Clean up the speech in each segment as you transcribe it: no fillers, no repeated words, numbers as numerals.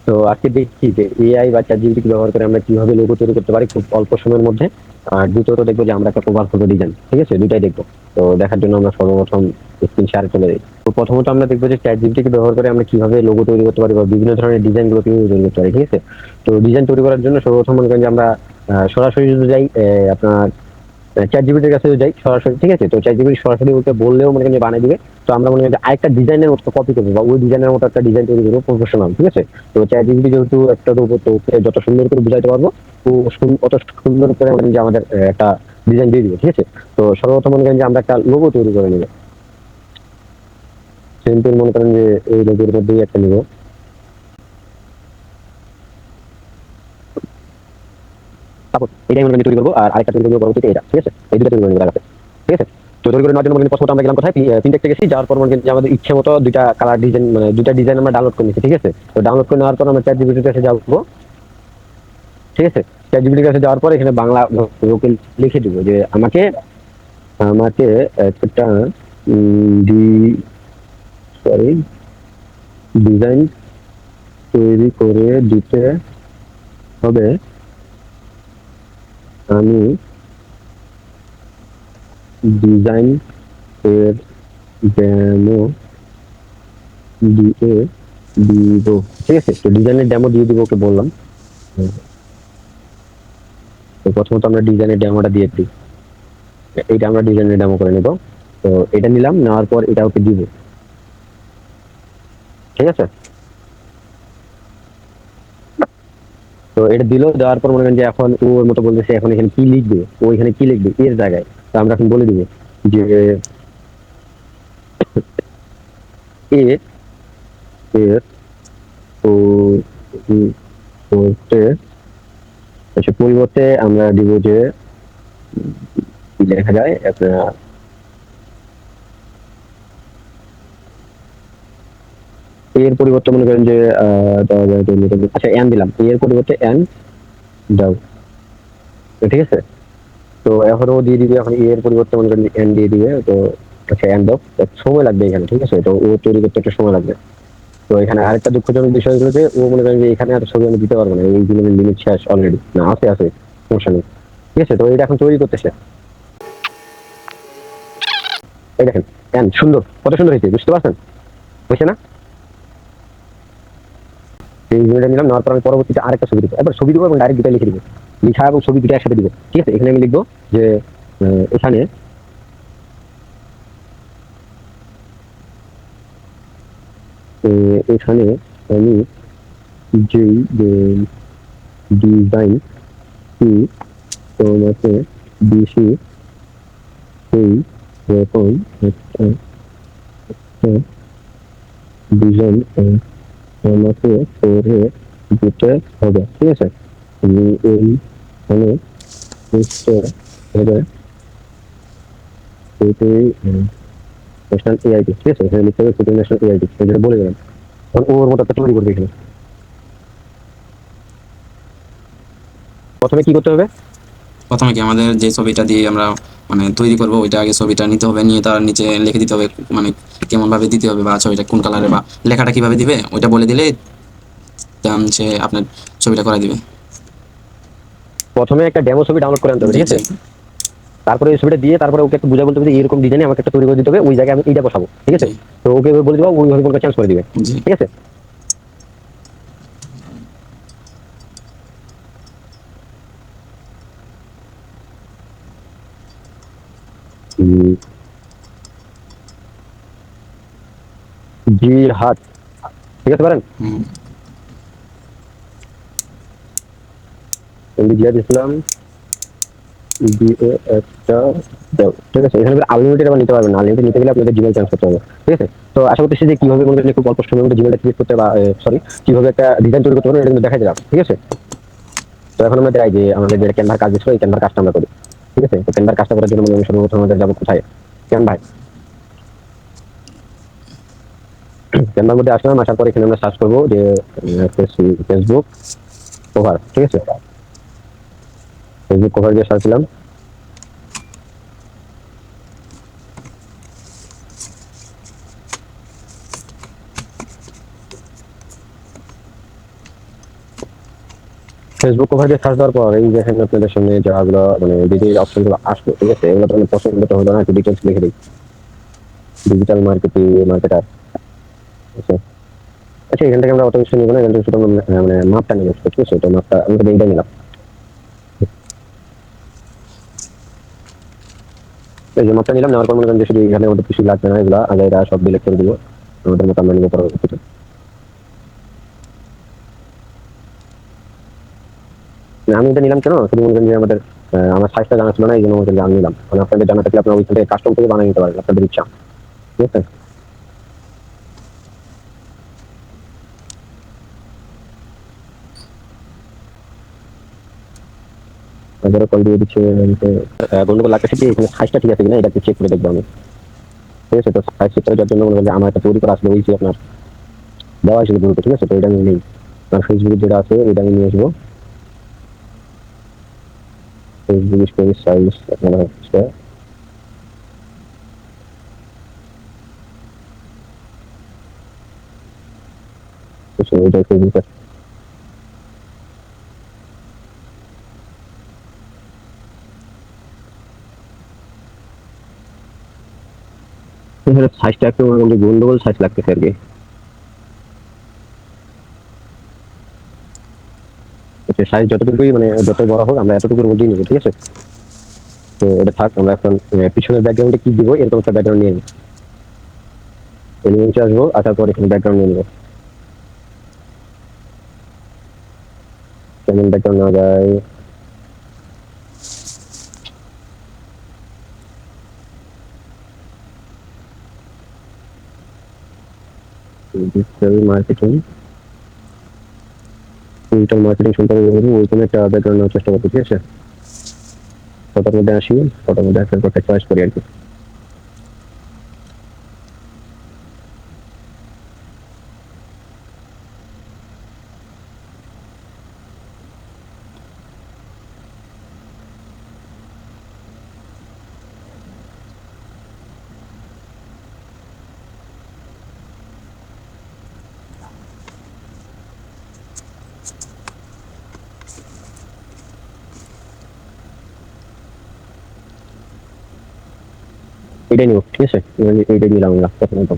তো আজকে দেখছি যে এআই বা চ্যাটজিপিটি ব্যবহার করে আমরা কিভাবে লোগো তৈরি করতে পারি খুব অল্প সময়ের মধ্যে। আর দ্বিতীয়ত দেখবো যে আমরা একটা প্রোফাইল ফটো ডিজাইন, ঠিক আছে, দুইটাই দেখবো। তো দেখার জন্য আমরা সর্বপ্রথম স্ক্রিন শেয়ারে চলে যাই। তো প্রথমত আমরা দেখবো যে চ্যাটজিপিটি কে ব্যবহার করে আমরা কিভাবে লোগো তৈরি করতে পারি বা বিভিন্ন ধরনের ডিজাইন গুলো কিভাবে তৈরি করতে পারি, ঠিক আছে। তো ডিজাইন তৈরি করার জন্য সর্বপ্রথম মনে করেন যে আমরা সরাসরি যদি যাই আপনার চ্যাটজিপিটির কাছে যাই সরাসরি, ঠিক আছে। তো চ্যাটজিপিটি সরাসরি ওকে বললেও মনে করেন যে বানিয়ে দিবে। তো আমরা মনে করি যে আরেকটা ডিজাইনের মতো কপি করবো বা ওই ডিজাইনের মতো একটা ডিজাইন তৈরি করবো প্রফেশনাল, ঠিক আছে। তো চ্যাটজিপিটি যেহেতু একটা রোবট, তো ওকে যত সুন্দর করে বুঝাইতে পারবো ও অত সুন্দর করে মানে যে আমাদের একটা ডিজাইন দিয়ে দিবে, ঠিক আছে। তো সর্বপ্রথম মনে করেন যে আমরা একটা লোগো তৈরি করে নেবো। সিম্পল মনে করেন যে এই লোগোর মধ্যেই একটা নেবো। তারপর এটাই মনে করেন যে তৈরি করবো, আর আরেকটা তৈরি করবো পরবর্তীতে এটা, ঠিক আছে। এই দুটো তৈরি করে নেবো লাগাতে, ঠিক আছে। তো তৈরি করে নেওয়ার জন্য মনে করেন প্রথমত আমরা গেলাম কোথায়, ফিনটেক্সে গেছি। যাওয়ার পর মনে করেন যে আমাদের ইচ্ছে মতো দুইটা কালার ডিজাইন মানে দুইটা ডিজাইন আমরা ডাউনলোড করে নিচ্ছি, ঠিক আছে। তো ডাউনলোড করে নেওয়ার পর আমরা চ্যাট জিপিটির কাছে যাবো, ঠিক আছে। চ্যাট জিপিটির কাছে যাওয়ার পর এখানে বাংলা ওকে লিখে দিব যে আমাকে আমাকে একটা ডি সরি ডিজাইন তৈরি করে দিতে হবে। আমি ডিজাইন এর ডেমো দিয়ে দিব, ঠিক আছে। তো ডিজাইনের ডেমো দিয়ে দিব ওকে বললাম। তো প্রথমত আমরা ডিজাইনের ডেমোটা দিয়ে দিই। এইটা আমরা ডিজাইনের ডেমো করে নেব। তো এটা নিলাম, নেওয়ার পর এটা ওকে দিব, ঠিক আছে। তো এটা দিল, দেওয়ার পর মনে করেন যে এখন ও ওর মতো বলতেছে এখন এখানে কি লিখবে, ও এখানে কি লিখবে এর জায়গায়। তো আমরা এখন বলে দিব যে এ এর পরিবর্তে পরিবর্তে আমরা দিব যে কি লেখা যায় আপনার এর পরিবর্তে মনে করেন যে দেওয়া যায় আচ্ছা এন দিলাম, এর পরিবর্তে এন দাও, ঠিক আছে। তো এখন ও দিয়ে দিবে, এখন এর পরিবর্তে মনে করেন এন দিয়ে দিবে। তো আচ্ছা এন দাও, সময় লাগবে এখানে, ঠিক আছে। তো ও তৈরি করতে একটা সময় লাগবে। তো এখানে আরেকটা দুঃখজনক বিষয় হলো যে ও মনে করেন যে এখানে আর ছবি আমি দিতে পারবো না, এই দিনের লিমিট শেষ অলরেডি। না আছে আছে, সমস্যা নেই, ঠিক আছে। তো এটা এখন তৈরি করতেছে, এই দেখেন এন সুন্দর, কত সুন্দর হয়েছে, বুঝতে পারছেন, হয়েছে না। এই জিনিসটা নিলাম, নেওয়ার পর আমি পরবর্তীতে আরেকটা ছবি দিব, এবার ছবি দিব এবং ডাইরেক্ট দুটা লিখে দিব, লিখা এবং ছবি দুটা একসাথে দিব, ঠিক আছে। এখানে আমি লিখবো যে এখানে এখানে আমি যেই ডিজাইন কি তোমাকে দিছি সেই রকম একটা ডিজাইন আমাকে করে দিতে হবে, ঠিক আছে। আমি এইখানে বুঝতে হবে সেটাই ন্যাশনাল এআইডি, ঠিক আছে। এখানে লিখতে হবে সেটাই ন্যাশনাল এআইডি, যেটা বলে গেলাম। ওর মতো একটা তৈরি করবে এখানে। প্রথমে কি করতে হবে, প্রথমে কি আমাদের যে ছবিটা দিয়ে আমরা মানে তৈরি করব ওইটা আগে ছবিটা নিতে হবে, নিয়ে তার নিচে লিখে দিতে হবে মানে কেমন ভাবে দিতে হবে বা ছবিটা কোন কালারে বা লেখাটা কিভাবে দিবে ওইটা বলে দিলে সে আপনার ছবিটা করে দিবে। প্রথমে একটা ডেমো ছবি ডাউনলোড করে আনতে হবে, জি ঠিক আছে। জি তারপরে এই ছবিটা দিয়ে তারপরে ওকে একটু বুঝা বলতে হবে যে এরকম ডিজাইনে আমাকে একটা তৈরি করে দিতে হবে, ওই জায়গায় আমি এইটা বসাবো, ঠিক আছে। জি তো ওকে বলে দিবা, ওইভাবে কোনো চেঞ্জ করে দিবে, জি। ঠিক আছে। জি হাত, ঠিক আছে পারেন। হুম। জিহাদ ইসলাম দিয়ে একটা দাও, ঠিক আছে। এখানে আনলিমিটেড আবার নিতে পারবেন না, আনলিমিটেড নিতে গেলে আপনাদের জিমেল চেঞ্জ করতে হবে, ঠিক আছে। তো আশা করতেছি যে কিভাবে মনে করেন খুব অল্প সময়ের মধ্যে জিমেলটা ক্রিয়েট করতে বা সরি কিভাবে একটা ডিজাইন তৈরি করতে পারবেন এটা কিন্তু দেখাই দিলাম, ঠিক আছে। তো এখন আমরা দেখাই যে আমাদের যে ক্যানভার কাজ দিচ্ছিল এই ক্যানভার কাজটা আমরা করি, ঠিক আছে। তো ক্যানভার কাজটা করার জন্য আমি সর্বপ্রথম আমাদের যাবো কোথায়, ক্যানভায়। ক্যানভার মধ্যে আসলাম, আসার পর এখানে আমরা সার্চ করবো যে ফেসবুক কভার, ঠিক আছে। ফেসবুক কভার দিয়ে সার্চ দিলাম। ফেসবুক কভার দিয়ে সার্চ দেওয়ার পর এই দেখেন আপনাদের সামনে যাগুলো মানে যে অপশনগুলো আসলো, ঠিক আছে, এগুলো তো পছন্দ তো হলো না, একটু ডিটেলস লিখে দিই। Digital marketing, marketer. আচ্ছা আচ্ছা, এখান থেকে আমরা অত কিছু নিবো না, এখান থেকে শুধু আমরা মানে মাপটা নিবো, ঠিক আছে, তো মাপটা আমি তো এইটাই নিলাম। এই যে মাপটা নিলাম, নেওয়ার পর মনে করেন যে শুধু এখানে আমাদের কিছু লাগবে না, এগুলো আগে এরা সব ডিলেট করে দিব, আমাদের মতো আমরা নিবো পরবর্তীতে। আমি এটা নিলাম কেন, শুধু মনে করেন যে আমাদের আমার সাইজটা জানা ছিল না, এই জন্য মনে করেন যে আমি নিলাম, মানে আপনাদের জানা থাকলে আপনারা ওইখান থেকে কাস্টম করে বানিয়ে নিতে পারেন আপনাদের ইচ্ছা, ঠিক আছে। তারপরে কল দিয়ে দিচ্ছে গন্ডগোল লাগতেছে কি, এখানে সাইজটা ঠিক আছে কিনা এটা একটু চেক করে দেখবো আমি, ঠিক আছে। তো সাইজ চেক করে যাওয়ার জন্য মনে করেন যে আমার একটা তৈরি করা আসলে ওই যে আপনার দেওয়া হিসেবে দ্রুত, ঠিক আছে, তো এটা আমি নেই, আর ফেসবুকে যেটা আছে এটা আমি নিয়ে আসবো। ফেসবুক স্টোরি সাইজ আপনারা হচ্ছে ওইটাই ফেসবুক। এখানে সাইজটা একটু গন্ডগোল সাইজ লাগতেছে আর কি। আচ্ছা, সাইজ যতটুকুই মানে যত বড় হোক আমরা এতটুকুর মধ্যেই নেবো, ঠিক আছে। তো এটা থাক, আমরা এখন পিছনের ব্যাকগ্রাউন্ডে কি দিব এরকম একটা ব্যাকগ্রাউন্ড নিয়ে নিই। নিচে আসবো, আসার পর এখানে ব্যাকগ্রাউন্ড নিয়ে নিবো। কেমন ব্যাকগ্রাউন্ড নেওয়া যায়, ডিজিটাল মার্কেটিং, ডিজিটাল মার্কেটিং সম্পর্কে বলবো, ওইখানে একটা ব্যাকগ্রাউন্ড নেওয়ার চেষ্টা করবো, ঠিক আছে। ফটোর মধ্যে আসি, ফটোর মধ্যে আসার পর চয়েস করি আর কি। এটাই নিব, ঠিক আছে, এইটাই নিলাম আমরা প্রথমত।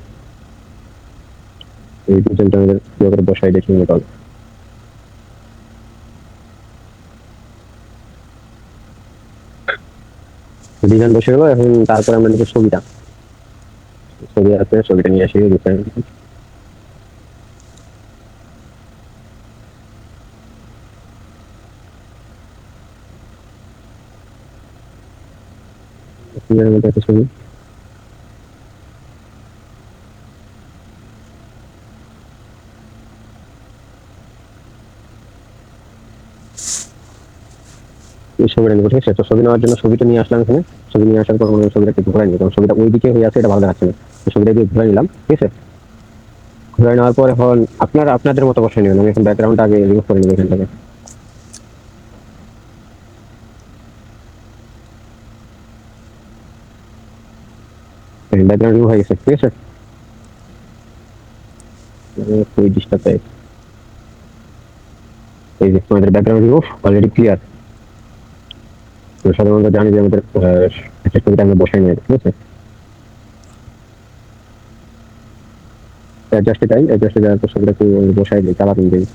এই ডিজাইনটা আমাদের কি করে বসাই দেখি নিতে হবে। ডিজাইন বসে গেলো, এখন তারপরে আমরা নিবো ছবিটা। ছবি আছে, ছবিটা নিয়ে আসি ডিজাইন। মধ্যে একটা ছবি, এই ছবিটা নিবো, ঠিক আছে। তো ছবি নেওয়ার জন্য ছবিটা নিয়ে আসলাম এখানে। ছবি নিয়ে আসার পর আমরা ছবিটাকে ঘুরাই নিই, কারণ ছবিটা ওই দিকে হয়ে আছে, এটা ভালো দেখাচ্ছে না। তো ছবিটা দিয়ে ঘুরাই নিলাম, ঠিক আছে। ঘুরাই নেওয়ার পর এখন আপনারা আপনাদের মতো বসে নেবেন, আমি এখন ব্যাকগ্রাউন্ডটা আগে রিমুভ করে নিব এখান থেকে। ব্যাকগ্রাউন্ড রিমুভ হয়ে গেছে, ঠিক আছে। এই ডিস্টার্ব টাইপ, এই যে আমাদের ব্যাকগ্রাউন্ড রিমুভ অলরেডি ক্লিয়ার। তো সাধারণত জানি যে আমাদের একটা ছবিটা আমরা বসাই নিই, ঠিক আছে। অ্যাডজাস্টে যাই, অ্যাডজাস্টে যাওয়ার পর ছবিটা একটু বসাই দিই, কালার দিই।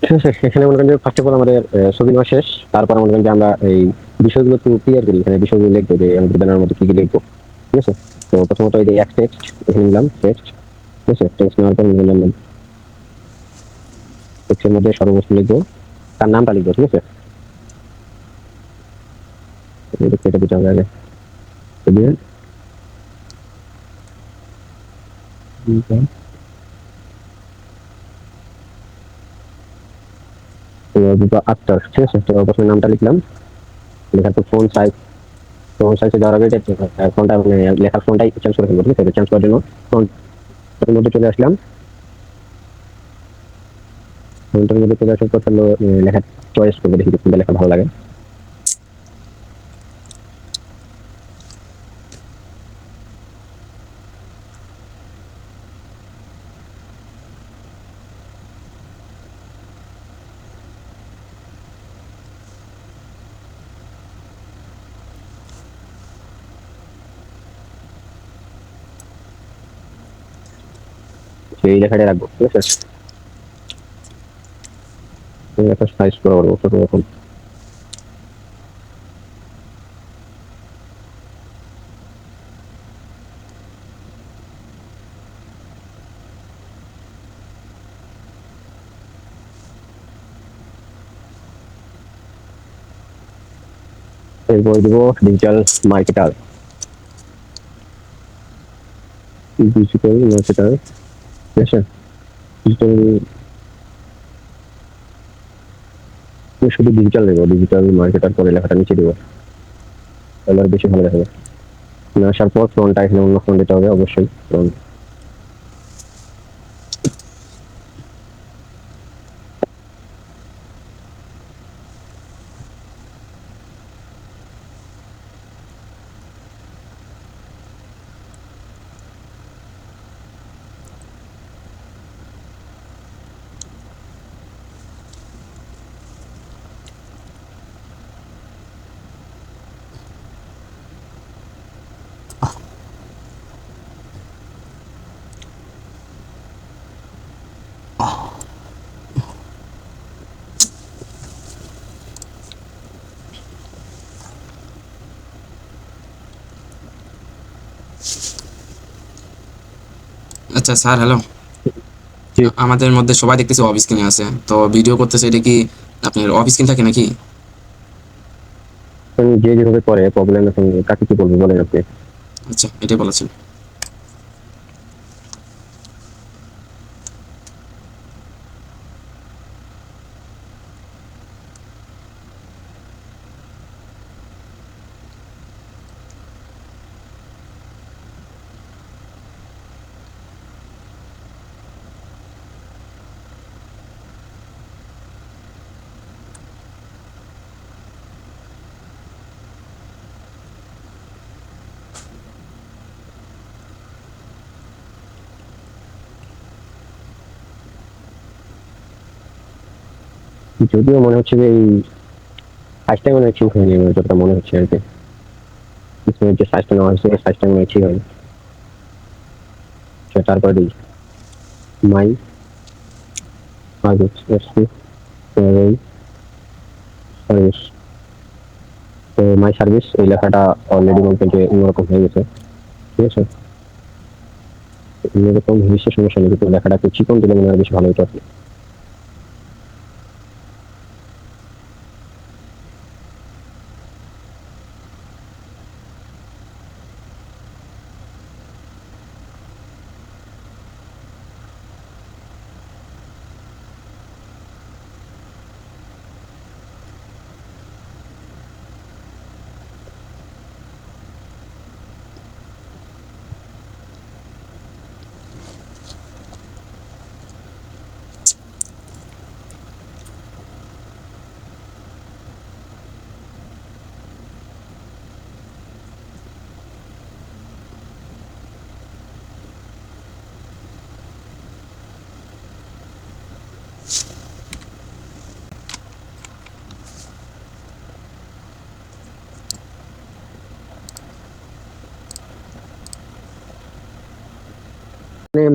ঠিক আছে, এখানে মনে করেন যে ফার্স্ট অফ অল আমাদের ছবি নেওয়া শেষ। তারপর মনে করেন যে আমরা এই বিষয়গুলো একটু ক্লিয়ার করি, এখানে বিষয়গুলো লিখবো যে আমাদের ব্যানার মধ্যে কি কি লিখবো, ঠিক আছে। তো প্রথমত এই যে এক টেক্সট এখানে নিলাম, টেক্সট, ঠিক আছে। টেক্সট নেওয়ার পর নিলাম টেক্সটের মধ্যে সর্ববস্তু লিখবো, তার নামটা লিখবো, ঠিক আছে। এটা দিতে হবে আগে, দিয়ে দুটো আটটা, ঠিক আছে? তো প্রথমে নামটা লিখলাম, লেখার পর ফোন সাইজে যাওয়ার আগে ফোনটা মানে লেখার ফোনটাই চেঞ্জ করে ফেলবো, ঠিক আছে? চেঞ্জ করার জন্য ফোনটার মধ্যে চলে আসলাম। ফোনটার মধ্যে চলে আসার পর হলো লেখা চয়েস করবো, দেখি কোনটা লেখা ভালো লাগে। এই লেখাটা রাখবো, ঠিক আছে? এই লেখার সাইজ করে করবো ছোট রকম। এরপর দিব ডিজিটাল মার্কেটার। ডিজিটাল মার্কেটার, ঠিক আছে? ডিজিটাল, শুধু ডিজিটাল দেবো, ডিজিটাল মার্কেটার করে লেখাটা নিচে দেবো, তাহলে আর বেশি ভালো দেখাবে। আসার পর ফ্রন্টটা এখানে অন্য ফ্রন্ট দিতে হবে অবশ্যই। আচ্ছা স্যার, হ্যালো। জি, আমাদের মধ্যে সবাই দেখতেছি অফ স্ক্রিনে আছে, তো ভিডিও করতেছে, এটা কি আপনার অফ স্ক্রিন থাকে নাকি? এখন যে যেভাবে করে প্রবলেম, এখন কাকে কি বলবো বলেন আপনি? আচ্ছা, এটাই বলেছেন। যদিও মনে হচ্ছে যে এই সাইজটা মনে হয় ঠিক হয়নি, আমার যতটা মনে হচ্ছে আর কি। পিছনের যে সাইজটা নেওয়া হয়েছে, এই সাইজটা মনে হয় ঠিক হয়নি। তারপরে দিই মাই সার্ভিস। তো মাই সার্ভিস এই লেখাটা অলরেডি বলতে যে অন্যরকম হয়ে গেছে, ঠিক আছে? অন্যরকম হয়েছে সমস্যা নেই, কিন্তু লেখাটা একটু চিকন দিলে মনে হয় বেশি ভালো হতো আর কি।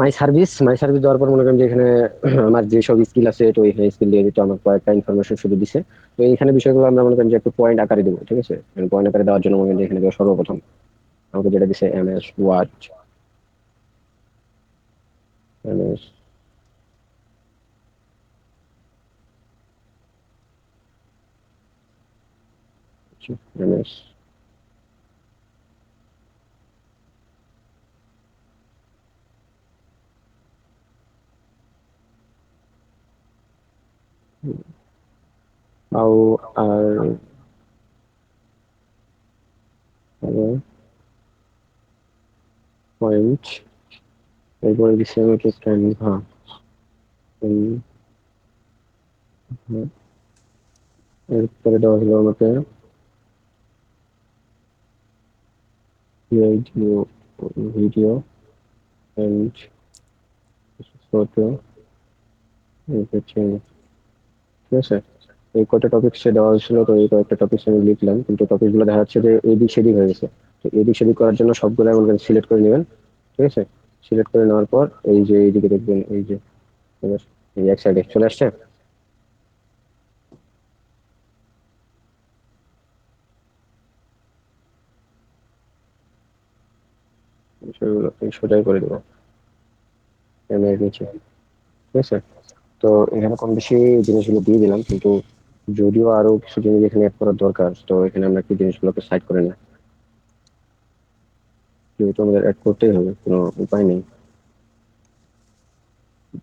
মাই সার্ভিস দেওয়ার পর মনে করেন যে এখানে আমার যে সব স্কিল আছে, তো এই স্কিল দিয়ে দিতে আমার কয়েকটা ইনফরমেশন শুধু দিছে। তো এইখানে বিষয়গুলো আমরা মনে করেন যে একটু পয়েন্ট আকারে দেবো, ঠিক আছে? পয়েন্ট আকারে দেওয়ার জন্য মনে করেন যে এখানে দেবো সর্বপ্রথম আমাকে যেটা দিছে MS watch, MS MS how are point, এরপরে দিচ্ছি আমাকে ক্যানভা, এরপরে দেওয়া হলো আমাকে ভিডিও, ভিডিও এন্ড ফটো, ঠিক আছে। এই কয়টা টপিক্স দেওয়া হয়েছিল, তো এই কয়েকটা টপিক্স আমি লিখলাম, কিন্তু টপিক গুলো দেখা যাচ্ছে যে এদিক সেদিক হয়ে গেছে। তো এদিক সেদিক করার জন্য সবগুলো এমন সিলেক্ট করে নেবেন, ঠিক আছে। সিলেক্ট করে নেওয়ার পর এই যে এইদিকে দেখবেন, এই যে এবার এই এক সাইডে চলে আসছে, সেগুলো এই সোজাই করে দেবো এর নিচে, ঠিক আছে। তো এখানে কম বেশি জিনিসগুলো দিয়ে দিলাম, কিন্তু যদিও আরো কিছু জিনিস এখানে অ্যাড করার দরকার, তো এখানে আমরা কি জিনিসগুলোকে সাইড করে নিই, যেহেতু আমাদের অ্যাড করতেই হবে, কোনো উপায় নেই।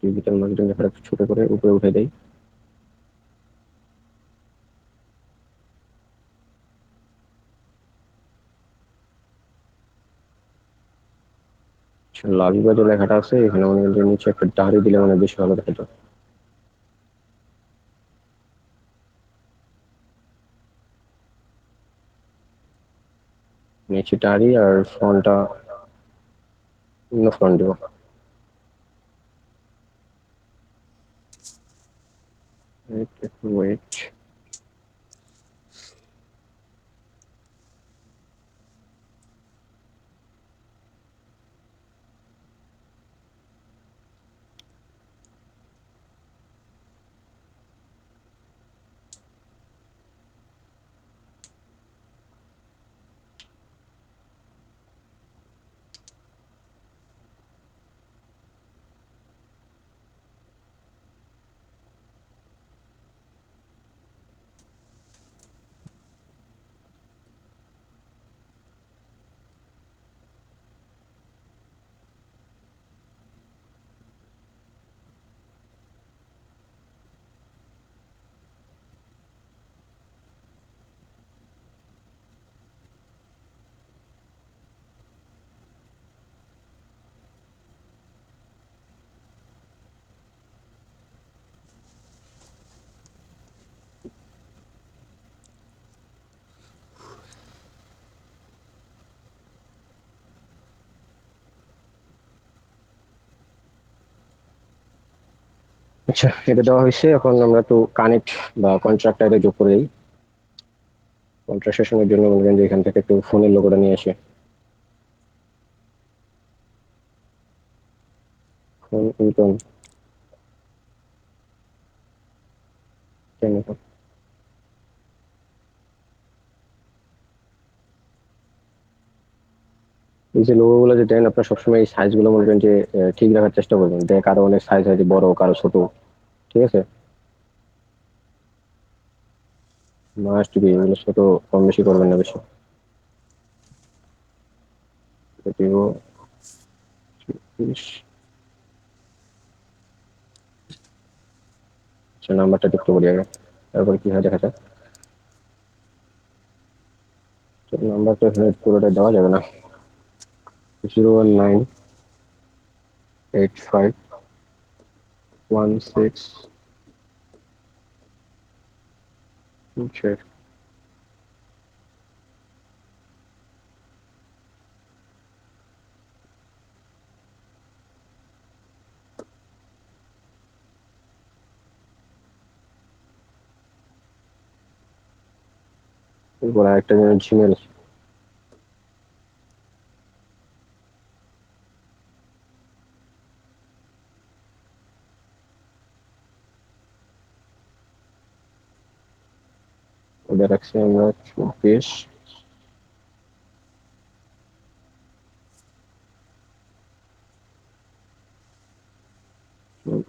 ডিজিটাল মার্কেটিং লেখাটা একটু ছোট করে উপরে উঠে দেই। লাভিবা যে লেখাটা আছে এখানে মনে করেন যে নিচে একটা দাড়ি দিলে মানে বেশি ভালো দেখাতো। নিচে দাড়ি আর ফন্টটা অন্য ফন্ট দেবো। ওয়েট, আচ্ছা এটা দেওয়া হয়েছে, এখন আমরা একটু কানেক্ট বা কন্ট্রাক্ট এটা যোগ করে দিই। কন্ট্রাক্টেশনের জন্য মনে করেন যে এখান থেকে একটু ফোনের লোগোটা নিয়ে আসে, ফোন ইনকম কেন, এই যে লোগো গুলো যে দেন আপনার সবসময় এই সাইজ গুলো মনে করেন যে ঠিক রাখার চেষ্টা করবেন, দেখ কারো অনেক সাইজ হয় যে বড় কারো ছোট, ঠিক আছে। মাস্ট বি এগুলো ছোট কম বেশি করবেন না বেশি। ভিভো 30, আচ্ছা নাম্বারটা দেখতে পারি আগে, তারপর কি হয় দেখা যাক। নাম্বারটা এখানে পুরোটা দেওয়া যাবে না, 0198516, আচ্ছা এরপর আরেকটা জিমেল, ওটা রাখছি আমরা 24,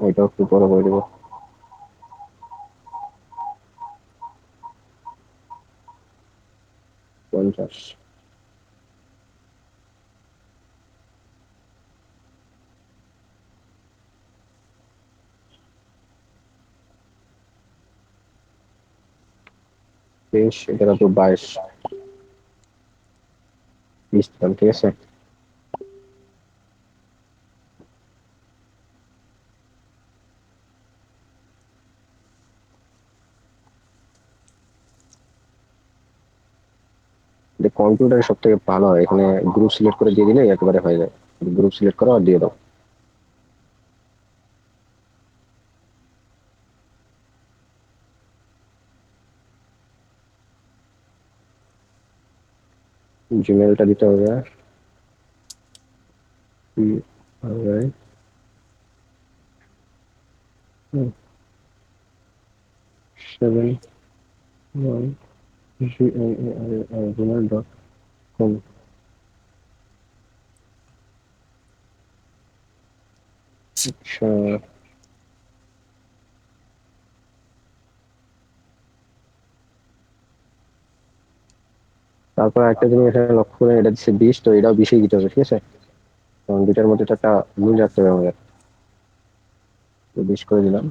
ওইটাও একটু বড় করে দেবো, 50। 23 11 2 22 20 দিলাম, ঠিক আছে। কম্পিউটার সব থেকে ভালো হয়, এখানে গ্রুপ সিলেক্ট করে দিয়ে দিলে একেবারে হয়ে যায়। গ্রুপ সিলেক্ট করো আর দিয়ে দাও। জিমেলটা দিতে হবে। alright, 7 1gmail.com। আচ্ছা, তারপর একটা জিনিস এখানে লক্ষ্য করে, এটা দিচ্ছে 20, তো এটাও 20ই দিতে হবে, ঠিক আছে। কারণ দুটার মধ্যে তো একটা মিল রাখতে হবে আমাদের। তো 20 করে দিলাম।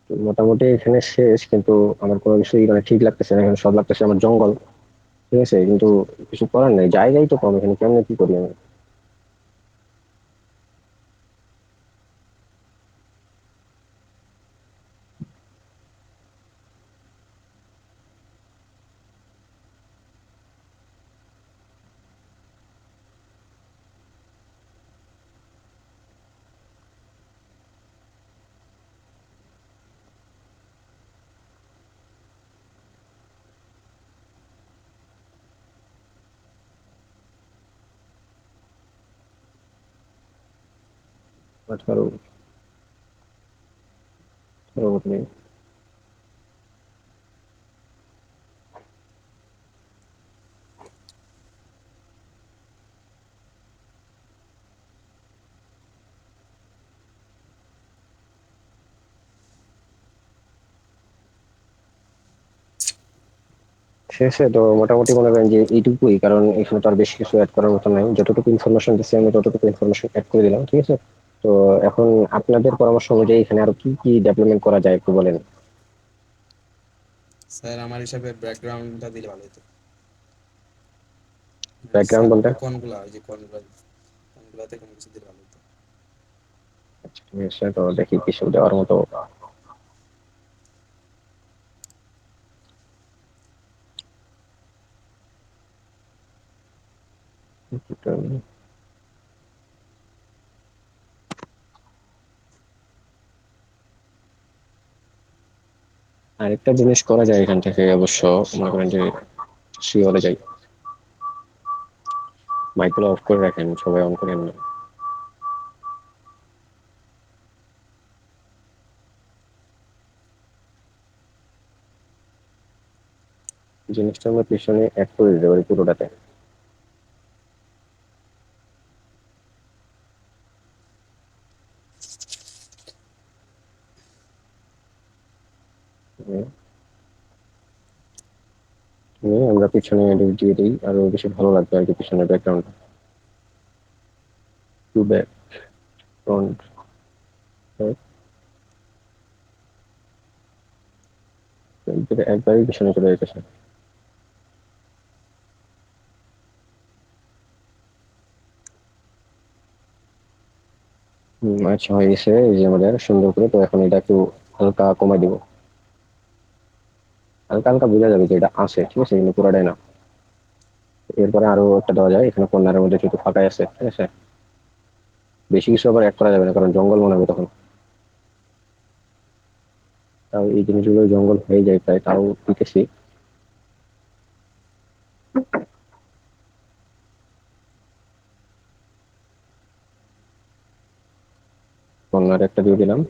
তো মোটামুটি এখানে শেষ, কিন্তু আমার কোনো কিছুই মানে ঠিক লাগতেছে না। এখানে সব লাগতেছে আমার জঙ্গল, ঠিক আছে, কিন্তু কিছু করার নেই, জায়গাই তো কম এখানে, কেমনে কি করি আমি। আঠারো, 18 নেই। শেষে তো মোটামুটি মনে করেন যে এইটুকুই, কারণ এখানে তো আর বেশি কিছু অ্যাড করার মতো নাই। যতটুকু ইনফরমেশন দিচ্ছি আমি ততটুকু ইনফরমেশন অ্যাড করে দিলাম, ঠিক আছে। তো এখন আপনাদের পরামর্শ অনুযায়ী এখানে আরো কি কি ডেভেলপমেন্ট করা যায় একটু বলেন। স্যার আমার হিসাবে ব্যাকগ্রাউন্ডটা দিলে ভালো হতো। ব্যাকগ্রাউন্ড বলতে? কোনগুলা, ওই যে কোনগুলাতে কোনো কিছু দিলে ভালো হতো। আচ্ছা, ঠিক আছে, তো দেখি কিছু দেওয়ার মতো। আরেকটা জিনিস করা যায় এখান থেকে অবশ্য, মনে করেন যে শিওরে যাই, মাইক্রো অফ করে রাখেন, সবাই অন করেন না। জিনিসটা আমরা পিছনে অ্যাড করে দিতে পারি পুরোটাতে। আমরা পিছনে edit দিয়ে দিই, আরো বেশি ভালো লাগবে আর কি পিছনের ব্যাকগ্রাউন্ড। টু ব্যাক, ফ্রন্ট, একবারই পিছনে চলে যেতেছে। আচ্ছা, হয়ে গেছে এই যে আমাদের সুন্দর করে। তো এখন এটা একটু হালকা কমাই দিব, হালকা হালকা বোঝা যাবে যে এটা আছে, ঠিক আছে, কিন্তু পুরোটাই না। এরপরে আরো একটা দেওয়া যায় এখানে কর্নারের মধ্যে, যেহেতু ফাঁকাই আছে, ঠিক আছে। বেশি কিছু আবার অ্যাড করা যাবে না, কারণ জঙ্গল মনে হবে তখন। তাও এই জিনিসগুলো জঙ্গল হয়ে যায় প্রায়, তাও দিতেছি। কর্নার একটা দিয়ে দিলাম।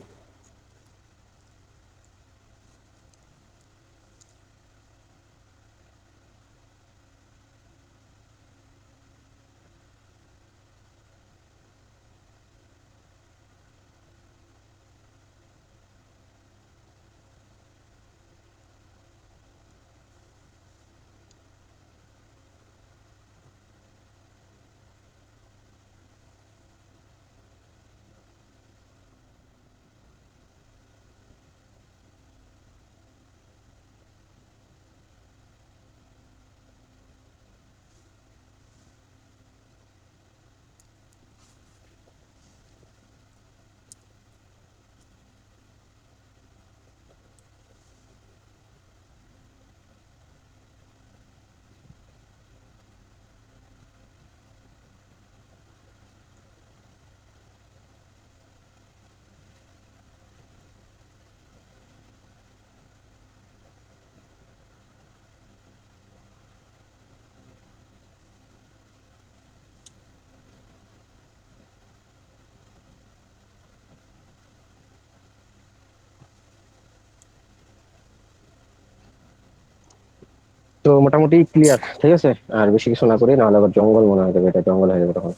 তো মোটামুটি ক্লিয়ার, ঠিক আছে। আর বেশি কিছু না করি, নাহলে আবার জঙ্গল মনে হয়ে যাবে, এটা জঙ্গল হয়ে যাবে তখন।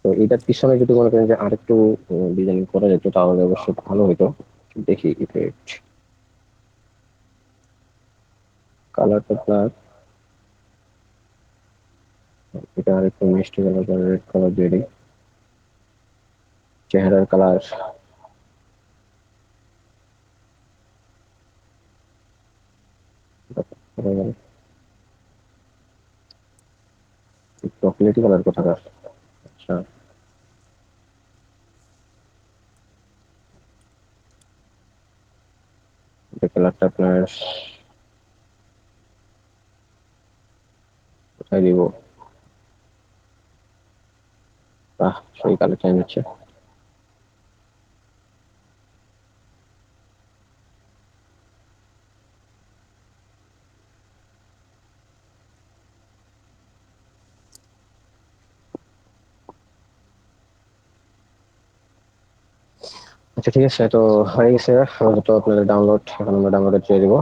তো এটার পিছনে যদি মনে করেন যে আরেকটু ডিজাইন করা যেত তাহলে অবশ্যই ভালো হতো। দেখি ইফেক্ট, কালারটা ব্ল্যাক, এটা আরেকটু মিষ্টি কালার, রেড কালার দিয়ে দিই। চেহারার কালার চকলেটি কালার কোথাকার। আচ্ছা, এটা কালারটা আপনার কোথায় দিব? সেই কালার চাই নিচ্ছে। আচ্ছা ঠিক আছে, তো হয়ে গেছে। তো আপনাদের ডাউনলোড, এখন আমরা ডাউনলোডে চেয়ে দিব।